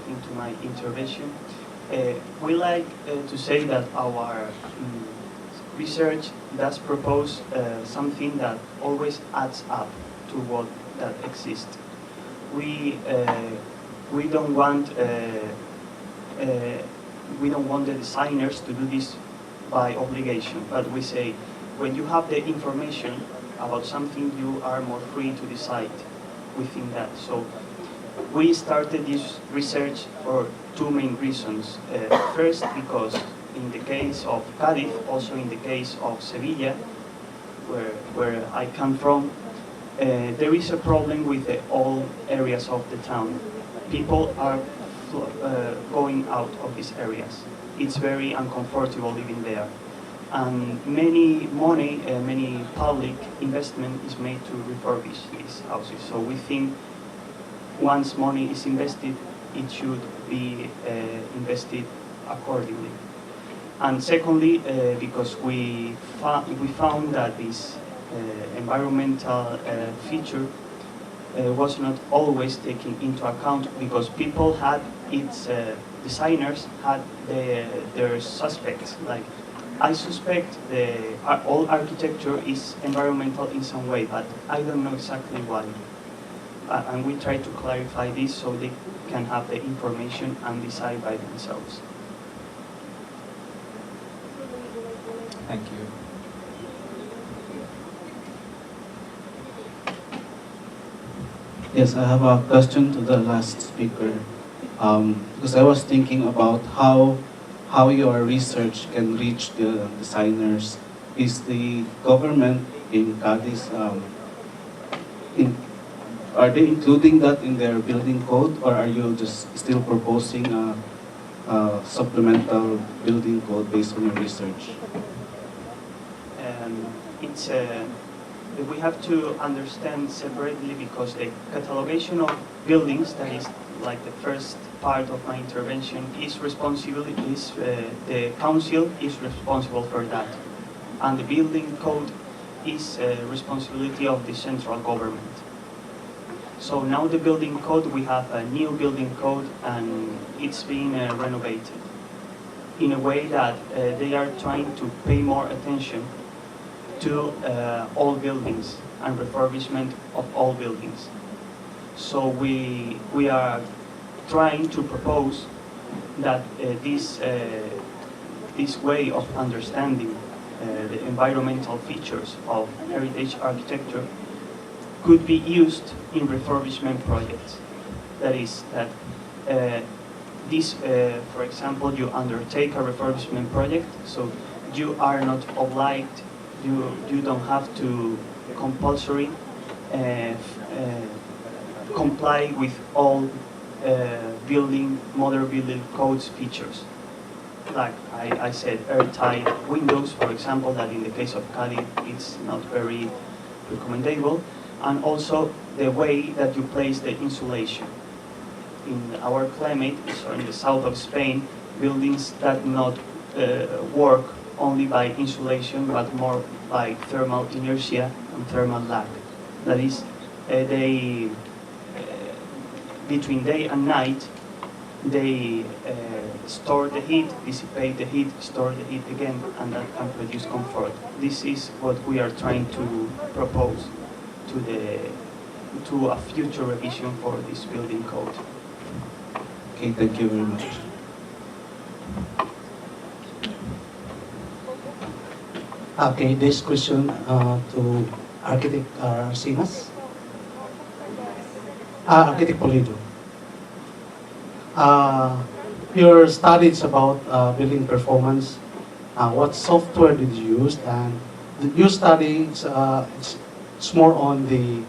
into my intervention. We like to say that our research does propose something that always adds up to what that exists. We don't want the designers to do this by obligation, but we say when you have the information about something, you are more free to decide within that. So we started this research for two main reasons. First, because in the case of Cádiz, also in the case of Sevilla, where I come from, there is a problem with all areas of the town. People are going out of these areas. It's very uncomfortable living there. And many money, many public investment is made to refurbish these houses. So we think once money is invested, it should be invested accordingly. And secondly, because we found that this environmental feature was not always taken into account, because people had designers had their suspects. Like, I suspect all architecture is environmental in some way, but I don't know exactly why. And we try to clarify this so they can have the information and decide by themselves. Thank you. Yes, I have a question to the last speaker. Because I was thinking about how your research can reach the designers. Is the government in Cadiz, are they including that in their building code, or are you just still proposing a supplemental building code based on your research? We have to understand separately, because the catalogation of buildings, that is like the first part of my intervention, the council is responsible for that, and the building code is responsibility of the central government. So now the building code, we have a new building code, and it's being renovated in a way that they are trying to pay more attention to all buildings and refurbishment of all buildings. So we are trying to propose that this way of understanding the environmental features of heritage architecture could be used in refurbishment projects. That is, that for example, you undertake a refurbishment project, so you are not obliged, you don't have to compulsory comply with all modern building codes features. Like I said, airtight windows, for example, that in the case of Cadiz, it's not very recommendable. And also the way that you place the insulation. In our climate, so in the south of Spain, buildings that not work only by insulation, but more by thermal inertia and thermal lag. That is, between day and night, they store the heat, dissipate the heat, store the heat again, and that can produce comfort. This is what we are trying to propose to a future revision for this building code. Okay, thank you very much. Okay, this question to Architect Simas. Architect Polido. Your studies about building performance, what software did you use? And your study, it's more on the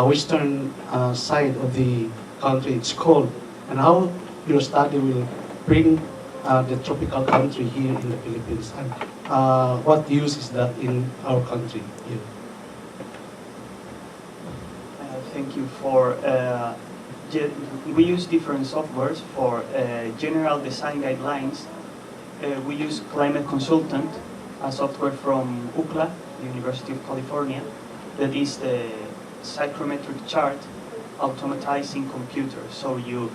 western side of the country, it's cold. And how your study will bring the tropical country here in the Philippines? And what use is that in our country here? Thank you for. We use different softwares for general design guidelines. We use Climate Consultant, a software from UCLA, the University of California, that is the psychrometric chart automatizing computers. So you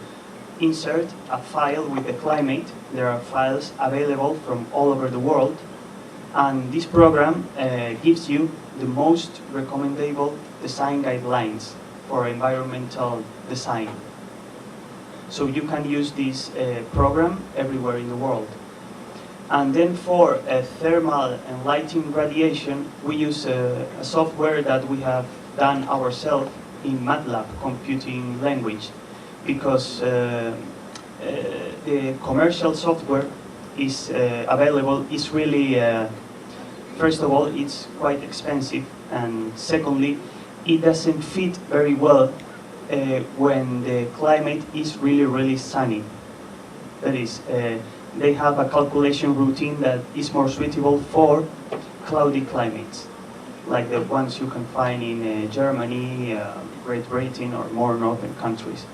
insert a file with the climate. There are files available from all over the world, and this program gives you the most recommendable design guidelines for environmental design. So you can use this program everywhere in the world. And then for thermal and lighting radiation, we use a software that we have done ourselves in MATLAB, computing language, because the commercial software is available is really, first of all, it's quite expensive, and secondly, it doesn't fit very well when the climate is really, really sunny. That is, they have a calculation routine that is more suitable for cloudy climates, like the ones you can find in Germany, Great Britain, or more northern countries.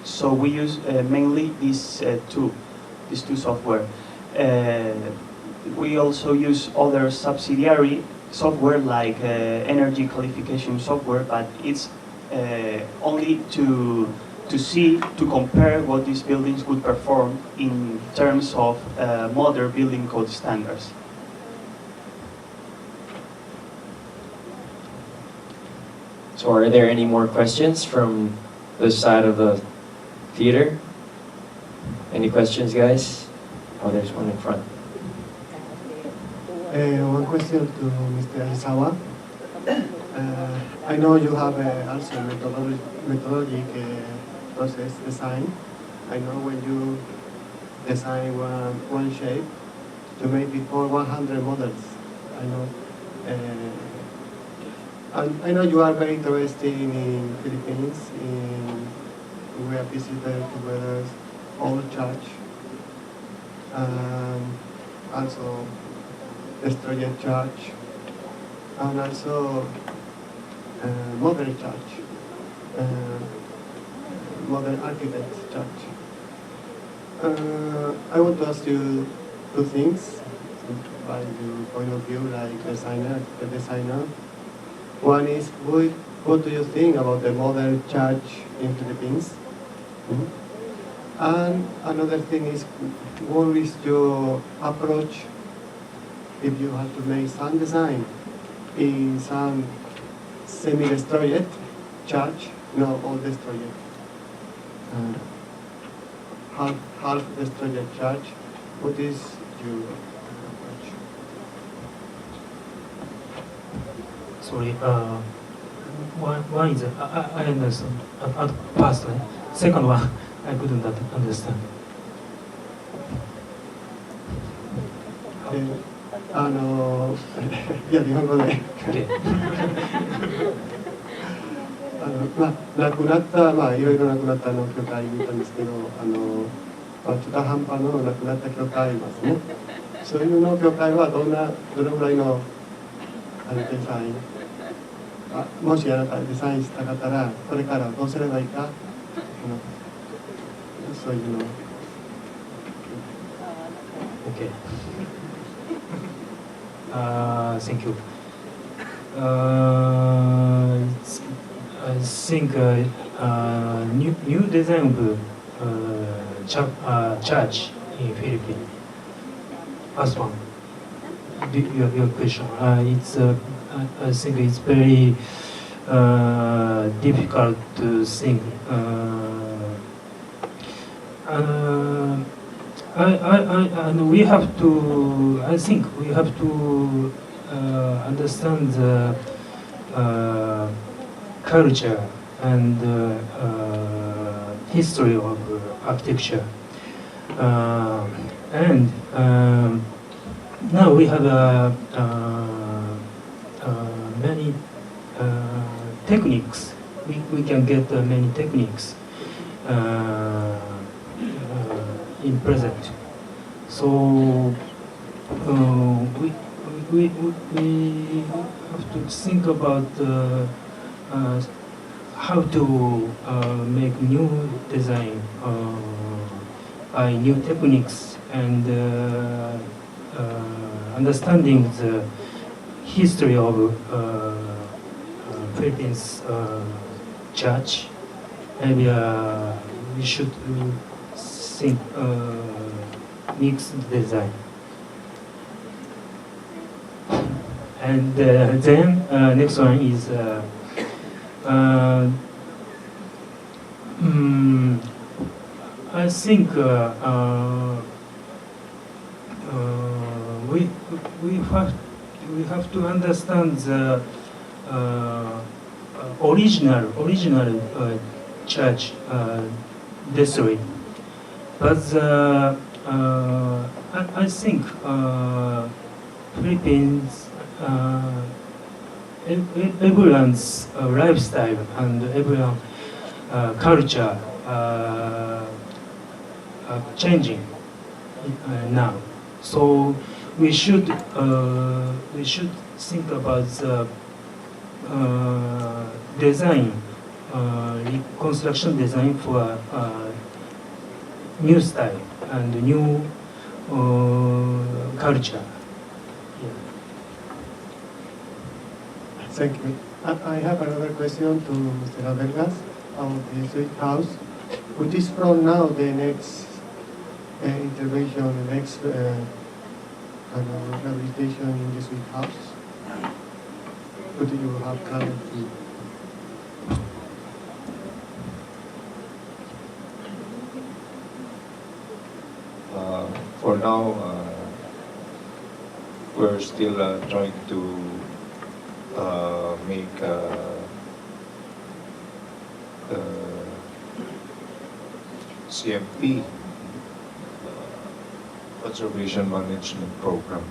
So we use mainly these two software. We also use other subsidiary software like energy qualification software, but it's only to compare what these buildings would perform in terms of modern building code standards. So are there any more questions from this side of the theater? Any questions, guys? Oh, there's one in front. One question to Mr. Aizawa. I know you have also methodologic process design. I know when you design one shape, you make before 100 models. I know. And I know you are very interested in Philippines. We have visited together old church, also destroyed church, and also modern church, modern architect church. I want to ask you two things by your point of view, like the designer. One is, what do you think about the modern church in Philippines? Mm-hmm. And another thing is, what is your approach if you have to make some design in some semi-destroyed church, not all destroyed, half destroyed church? What is your approach? Sorry, one is, I understand at first, right? Second one, I couldn't understand. いや、日本語で。Okay. 亡くなった、いろいろ亡くなった教会見たんですけど、中途半端の亡くなった教会いますね。そういうの教会はどのぐらいのデザイン、もしあなたデザインしたかったら、これからどうすればいいか、そういうの。Okay. Thank you. I think new design of church in Philippines. First one, your question. It's I think it's very difficult to think. And we have to. I think we have to understand the culture and history of architecture. And now we have many techniques. We can get many techniques in present. So we have to think about how to make new design by new techniques and understanding the history of Philippines church. Maybe we should think mixed design. And then next one is I think we have to understand the original church destroyed, but I think Philippines everyone's lifestyle and everyone's culture changing now. So we should think about the design, reconstruction design for new style and new culture. Yeah. Thank you. I have another question to Mr. Albergas about the sweet house. Which is from now the next intervention, the next rehabilitation in the sweet house? What do you have currently? For now, we're still trying to make CMP, Conservation Management Program.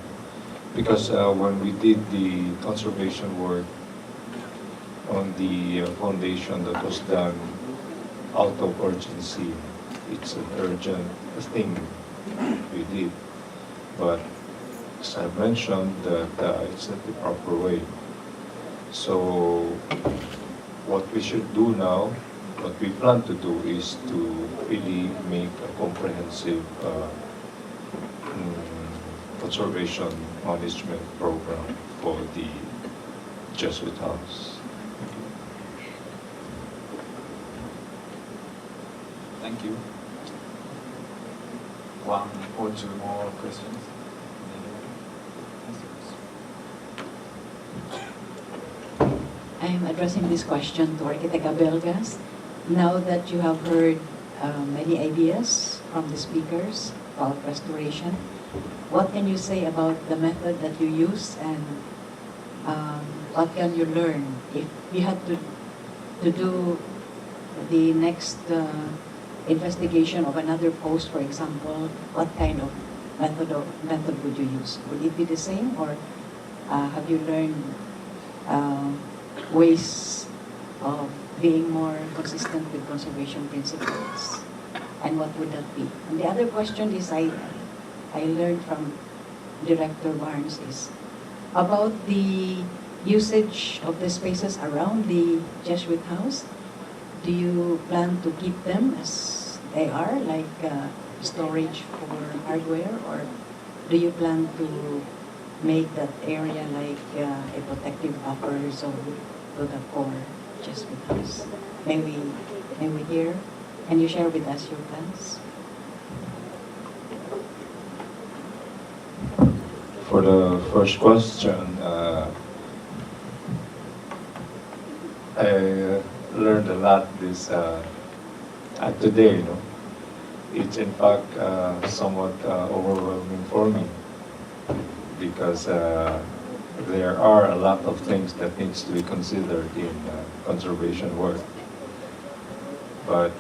Because when we did the conservation work on the foundation that was done out of urgency, it's an urgent thing we did. But as I mentioned, that it's not the proper way. So what we should do now, what we plan to do is to really make a comprehensive conservation management program for the Jesuit House. Thank you. One or two more questions. I'm addressing this question to Architect Abelgas. Now that you have heard many ideas from the speakers about restoration, what can you say about the method that you use, and what can you learn? If you had to do the next investigation of another post, for example, what kind of method would you use? Would it be the same, or have you learned ways of being more consistent with conservation principles? And what would that be? And the other question is, I learned from Director Barnes, is about the usage of the spaces around the Jesuit house. Do you plan to keep them as they are, like storage for hardware, or do you plan to make that area like a protective buffer zone to the core Jesuit house? May we hear? Can you share with us your plans? For the first question, I learned a lot this today. It's in fact somewhat overwhelming for me, because there are a lot of things that needs to be considered in conservation work. But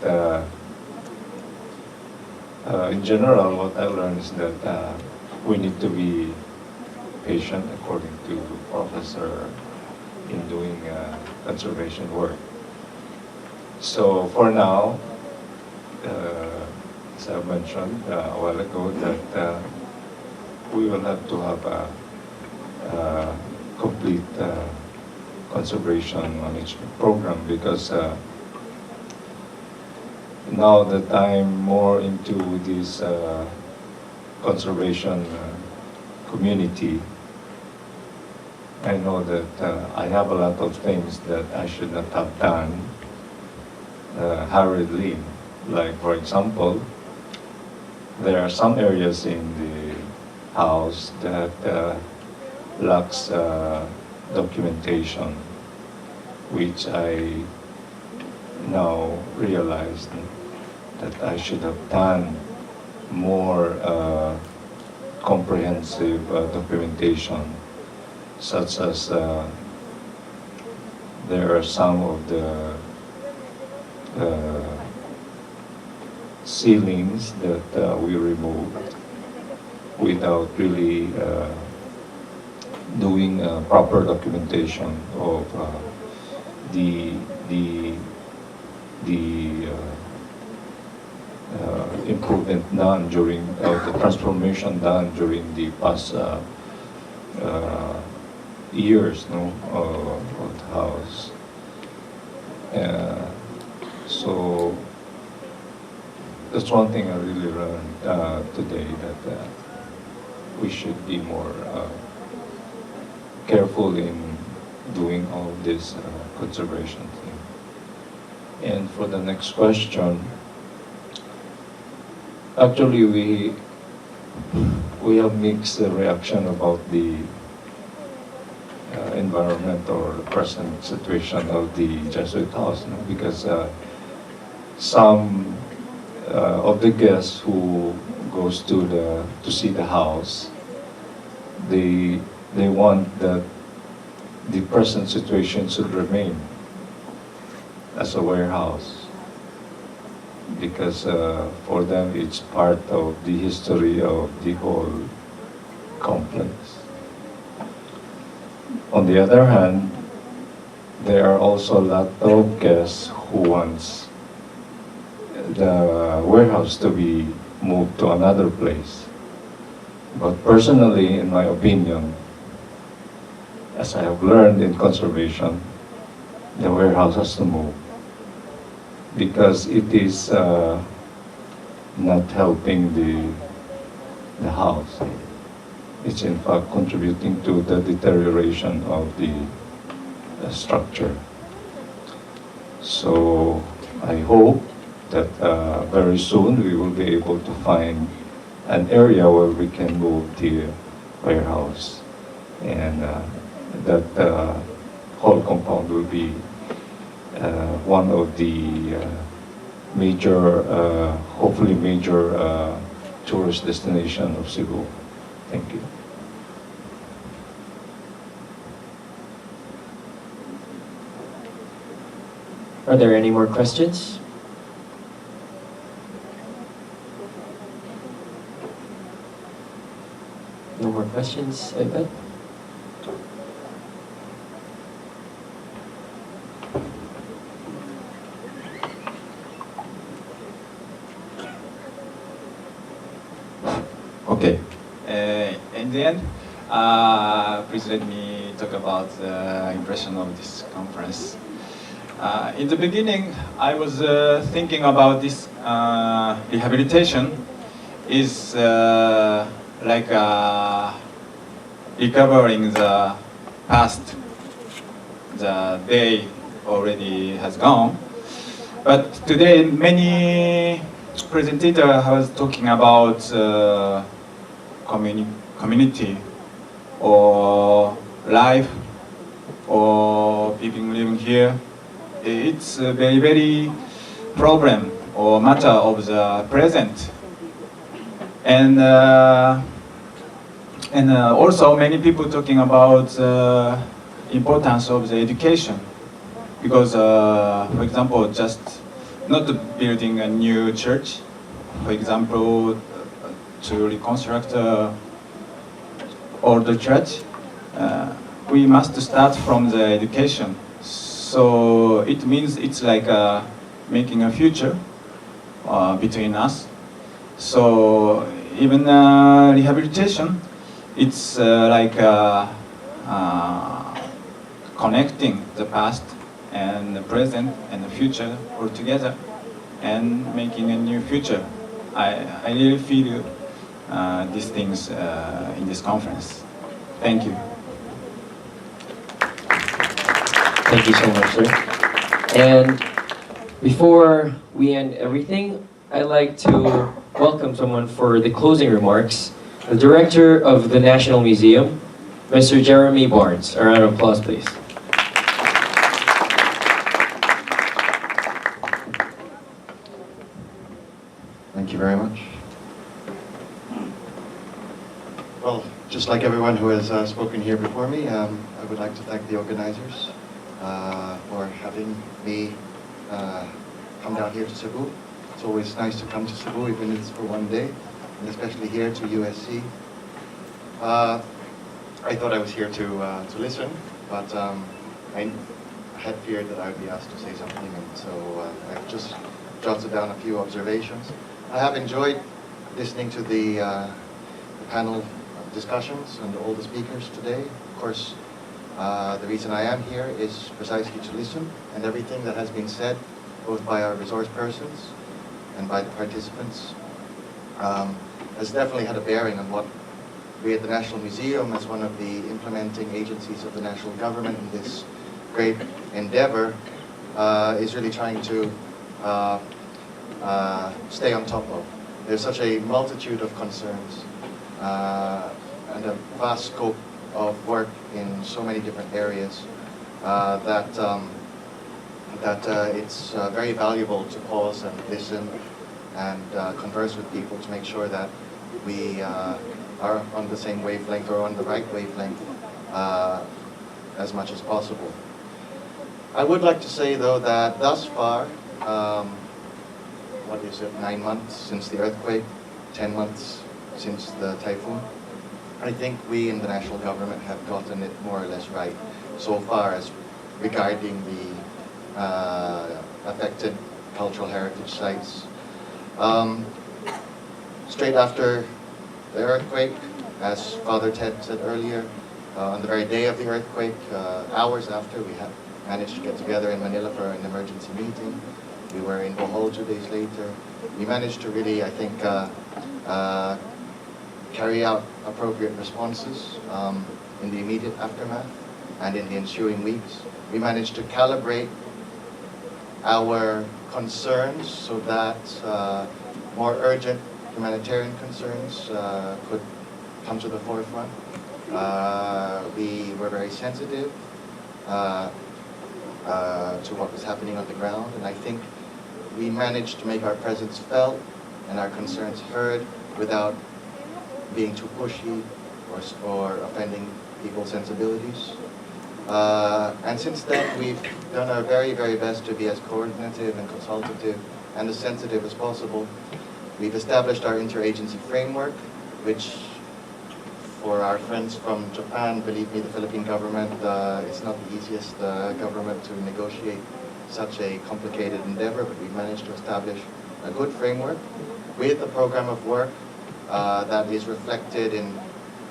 in general, what I learned is that we need to be patient, according to the professor, in doing conservation work. So for now, as I mentioned a while ago, that we will have to have a complete conservation management program, because now that I'm more into this conservation community, I know that I have a lot of things that I should not have done hurriedly. Like, for example, there are some areas in the house that lacks documentation, which I now realized that I should have done more comprehensive documentation, such as there are some of the ceilings that we removed without really doing proper documentation of the improvement done during the transformation done during the past years, no, of the house. So that's one thing I really learned today, that we should be more careful in doing all this conservation thing. And for the next question, actually we have mixed reaction about the environment or present situation of the Jesuit house, no? Because some of the guests who goes to see the house, they want that the present situation should remain as a warehouse, because for them it's part of the history of the whole complex. On the other hand, there are also a lot of guests who wants the warehouse to be moved to another place. But personally, in my opinion, as I have learned in conservation, the warehouse has to move, because it is not helping the house. It's in fact contributing to the deterioration of the structure. So I hope that very soon we will be able to find an area where we can move the warehouse, and that whole compound will be one of the major, hopefully major tourist destination of Cebu. Thank you. Are there any more questions? No more questions, I bet. Okay. In the end, please let me talk about the impression of this conference. In the beginning, I was thinking about this rehabilitation is like recovering the past. The day already has gone. But today, many presenters was talking about community or life or people living here. It's a very, very problem or matter of the present. And also many people talking about the importance of the education. Because, for example, just not building a new church, for example, to reconstruct older church, we must start from the education. So it means it's like making a future between us. So even rehabilitation, it's like connecting the past and the present and the future all together and making a new future. I really feel these things in this conference. Thank you. Thank you so much, sir. And before we end everything, I'd like to welcome someone for the closing remarks, the Director of the National Museum, Mr. Jeremy Barnes. A round of applause, please. Thank you very much. Well, just like everyone who has spoken here before me, I would like to thank the organizers for having me come down here to Cebu. It's always nice to come to Cebu, even if it's for one day, and especially here to USC. I thought I was here to listen, but I had feared that I would be asked to say something, and so I've just jotted down a few observations. I have enjoyed listening to the panel discussions and all the speakers today. Of course, the reason I am here is precisely to listen, and everything that has been said, both by our resource persons and by the participants, has definitely had a bearing on what we at the National Museum, as one of the implementing agencies of the national government in this great endeavor, is really trying to stay on top of. There's such a multitude of concerns and a vast scope of work in so many different areas that it's very valuable to pause and listen and converse with people to make sure that we are on the same wavelength or on the right wavelength as much as possible. I would like to say, though, that thus far, what is it, 9 months since the earthquake, 10 months since the typhoon, I think we in the national government have gotten it more or less right so far as regarding the affected cultural heritage sites. Straight after the earthquake, as Father Ted said earlier, on the very day of the earthquake, hours after, we had managed to get together in Manila for an emergency meeting. We were in Bohol 2 days later. We managed to really, I think, carry out appropriate responses in the immediate aftermath and in the ensuing weeks. We managed to calibrate our concerns so that more urgent humanitarian concerns could come to the forefront. We were very sensitive to what was happening on the ground, and I think we managed to make our presence felt and our concerns heard without being too pushy or offending people's sensibilities. And since then, we've done our very, very best to be as coordinative and consultative and as sensitive as possible. We've established our interagency framework, which for our friends from Japan, believe me, the Philippine government is not the easiest government to negotiate such a complicated endeavor, but we've managed to establish a good framework with a program of work that is reflected in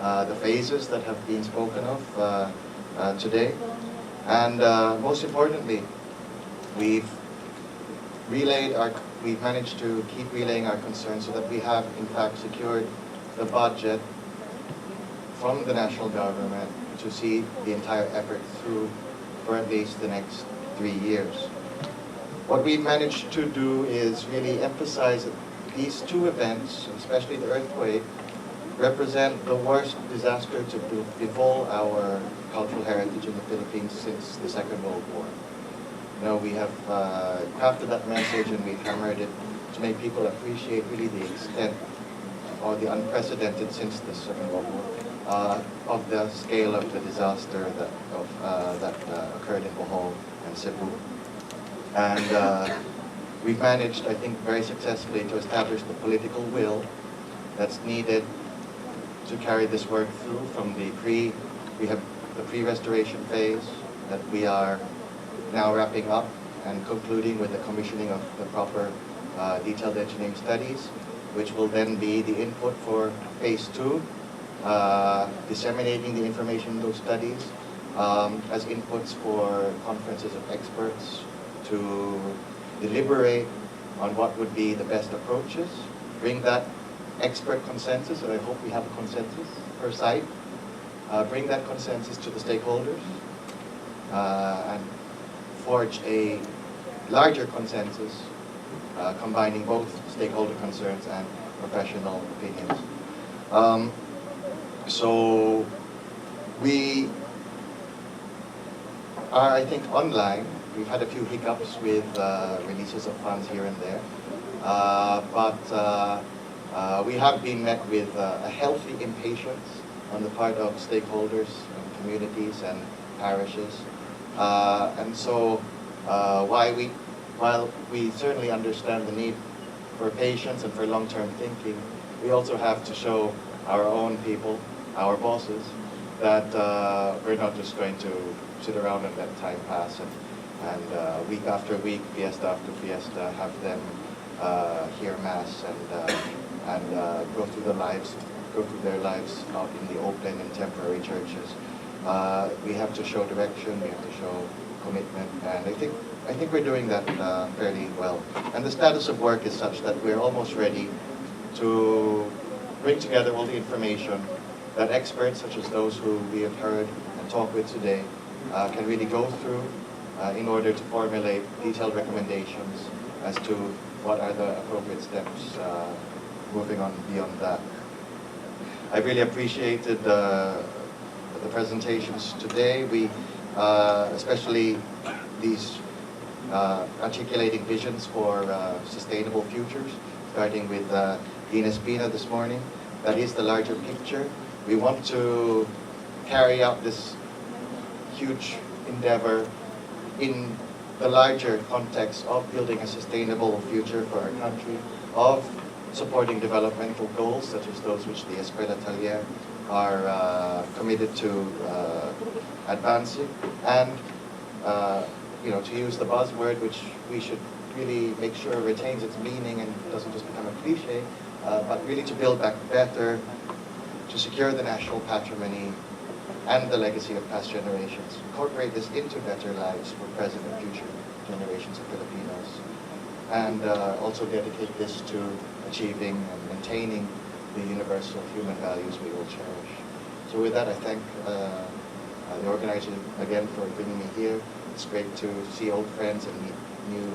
the phases that have been spoken of today. And most importantly, we've managed to keep relaying our concerns so that we have, in fact, secured the budget from the national government to see the entire effort through for at least the next 3 years. What we've managed to do is really emphasize that these two events, especially the earthquake, represent the worst disaster to befall our cultural heritage in the Philippines since the Second World War. You know, we have crafted that message and we've hammered it to make people appreciate really the extent or the unprecedented since the Second World War of the scale of the disaster that occurred in Bohol and Cebu. And we've managed, I think, very successfully to establish the political will that's needed to carry this work through from we have the pre-restoration phase that we are now wrapping up and concluding with the commissioning of the proper detailed engineering studies, which will then be the input for phase 2, disseminating the information in those studies as inputs for conferences of experts to deliberate on what would be the best approaches, bring that expert consensus, and I hope we have a consensus per site, bring that consensus to the stakeholders, and forge a larger consensus combining both stakeholder concerns and professional opinions. So we are, I think, online. We've had a few hiccups with releases of funds here and there, but we have been met with a healthy impatience on the part of stakeholders and communities and parishes. And so while we certainly understand the need for patience and for long-term thinking, we also have to show our own people, our bosses, that we're not just going to sit around and let time pass and week after week, fiesta after fiesta, have them hear mass and go through their lives out in the open in temporary churches. We have to show direction, we have to show commitment, and I think we're doing that fairly well. And the status of work is such that we're almost ready to bring together all the information that experts such as those who we have heard and talked with today can really go through in order to formulate detailed recommendations as to what are the appropriate steps moving on beyond that. I really appreciated the presentations today. We, especially these articulating visions for sustainable futures, starting with Dean Espina this morning. That is the larger picture. We want to carry out this huge endeavor in the larger context of building a sustainable future for our country, of supporting developmental goals such as those which the Escuela Taller are committed to advancing, and to use the buzzword, which we should really make sure retains its meaning and doesn't just become a cliche, but really to build back better, to secure the national patrimony and the legacy of past generations, incorporate this into better lives for present and future generations of Filipinos, and also dedicate this to achieving and maintaining the universal human values we all cherish. So with that, I thank the organizer again for bringing me here. It's great to see old friends and meet new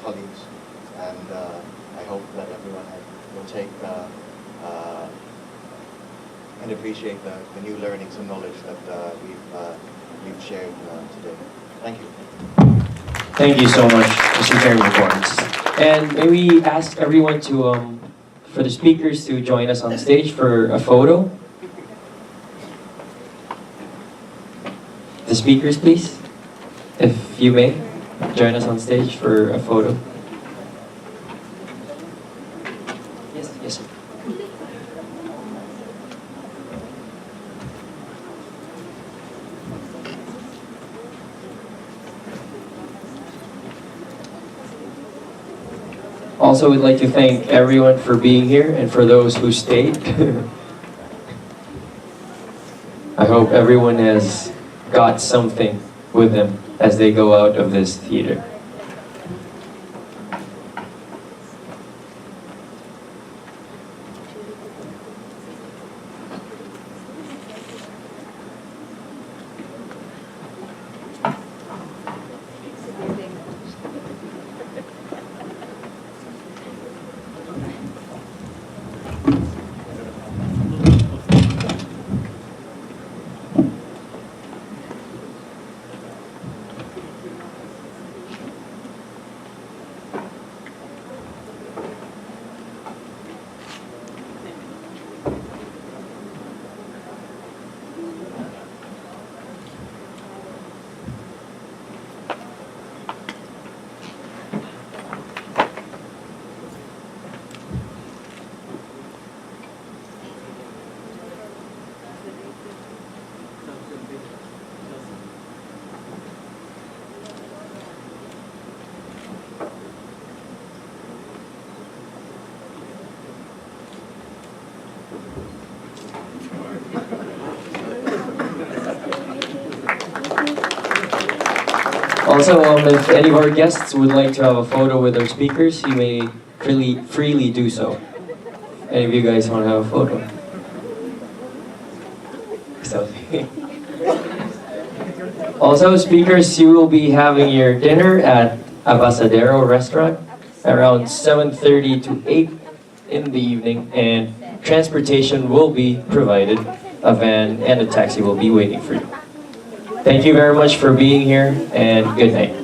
colleagues, and I hope that everyone will take and appreciate the new learnings and knowledge that we've shared today. Thank you. Thank you so much, Mr. Chairman Barnes. And may we ask everyone to, for the speakers to join us on stage for a photo. The speakers, please, if you may, join us on stage for a photo. Yes, yes, sir. Also, we'd like to thank everyone for being here and for those who stayed. I hope everyone has got something with them as they go out of this theater. Also, if any of our guests would like to have a photo with our speakers, you may freely do so. Any of you guys want to have a photo? Also, speakers, you will be having your dinner at Abasadero restaurant around 7:30 to 8 in the evening, and transportation will be provided. A van and a taxi will be waiting for you. Thank you very much for being here, and good night.